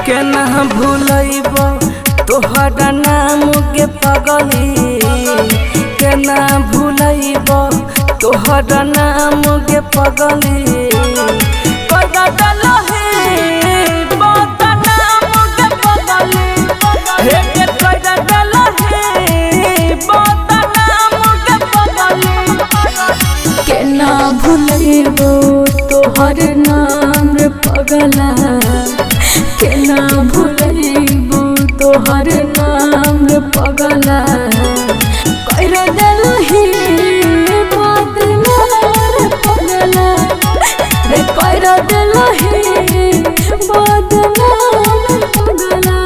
केना भूलैब तोहरा नाम के पगली केना भूलैब तोहरा नाम के पगली केना भूलैब तोहर नाम रे पगला केना भूलैब तोहर नाम रे पगला कर देलही बदनाम रे पगला रे कर देलही बदनाम रे पगला।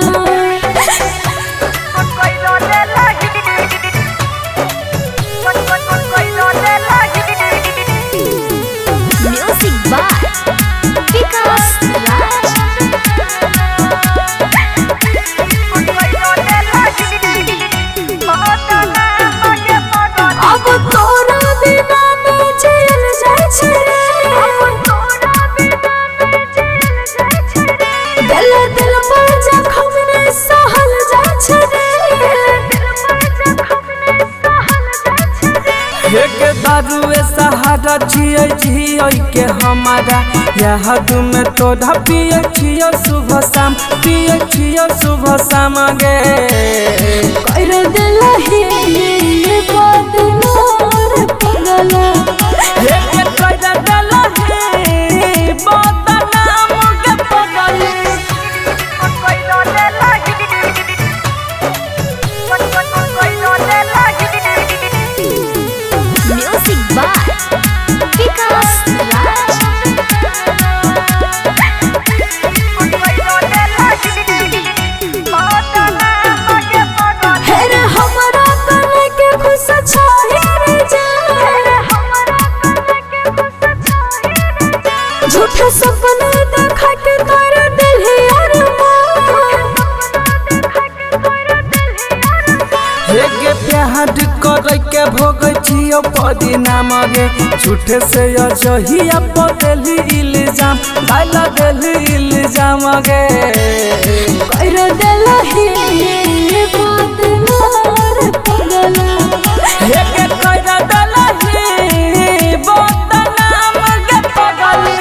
दारुए सहारा जिये के हमारा याद में तोड़ा पिए छियो सुबह शाम पिए छियो सुबह शाम गे कर देलही बदनाम रे पगला हे कर देलही बदनाम के पगली झूठा सपना देखा के कर दिलही हे प्यार कर के भोग छियो पदनाम गे झूठे से अजहिया पदेली इल्जाम डाला देली इल्जाम गे कर देलही बदनाम रे पगला हे कर देलही बदनाम के पगली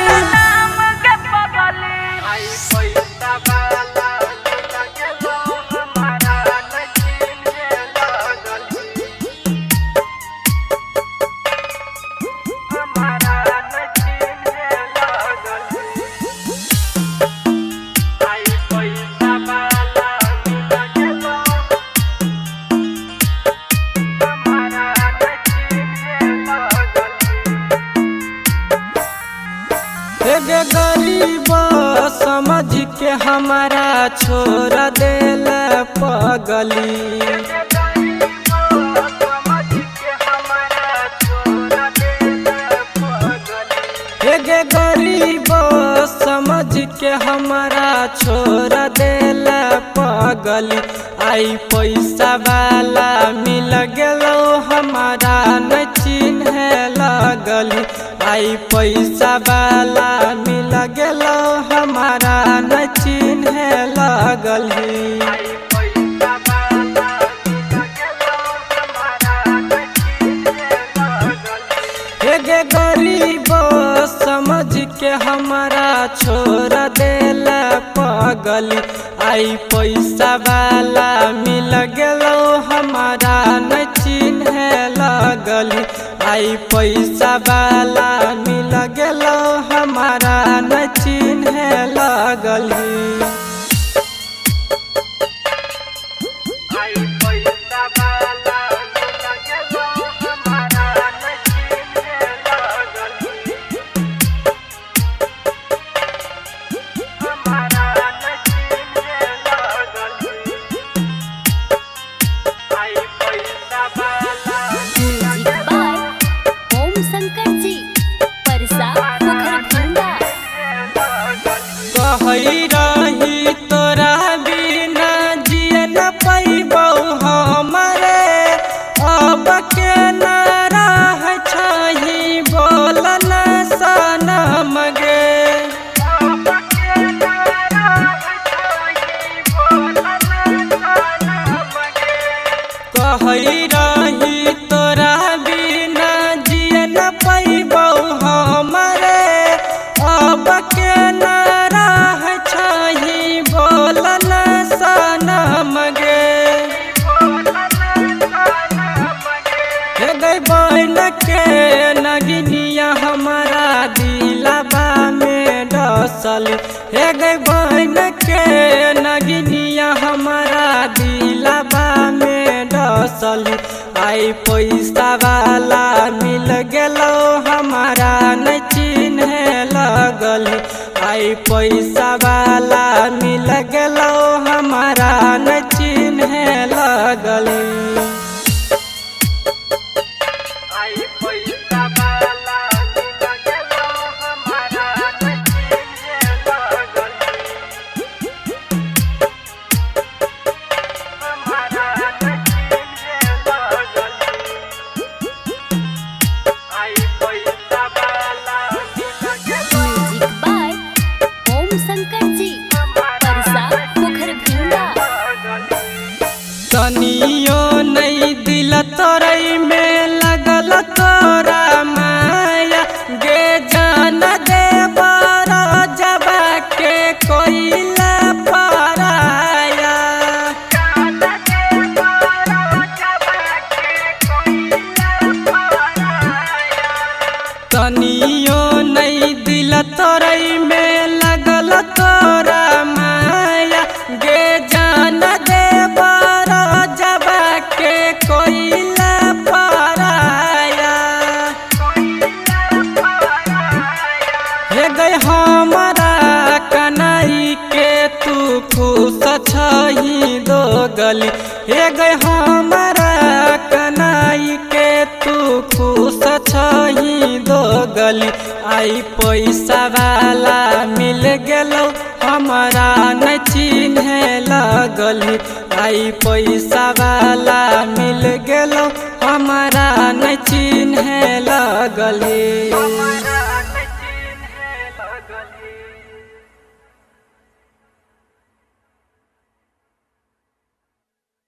गरीब समझ के हमारा छोड़ देल पगली हे गरीब समझ के हमारा छोड़ देल पगली आई पैसा वाला मिल गेलो हमारा न चिन्ह लगली आई पैसा वाला मिल गेलो हमारा न चिन्ह लगली हे गरीब समझ के हमारा छोड़ देल पगली आई पैसा वाला मिल गेलो हमारा न चिन्ह लगली आई पैसा वाला मिल गेलो हमारा न चिन्ह लगली रही तोरा बिना जिए न पैबौ हमरे अब के न रह छही बोल न सनम गे हे गई बहन के नगिनिया हमारा दिलवा में डसल आई पैसा वाला मिल गेलो हमारा न चिन्ह लगल आई पैसा वाला मिल गेलो हमारा न चिन्ह लगल तनियो नहीं दिल तोरई में लगल तोरा माया गे जान दे बारा जबा के कोइला पराया तनियो नहीं दिल तोरई में लगल तोरा माया गे जान दे कोइला पराया हे गई हमारा कनाई के तू खुश छही दो गली हे गई हमारा कनाई के तू खुश छही दो गली आई पैसा वाला मिल गेलो हमारा न चिन्ह लगल आई पैसा वाला मिल गेलो हमारा न चिन्ह लगल।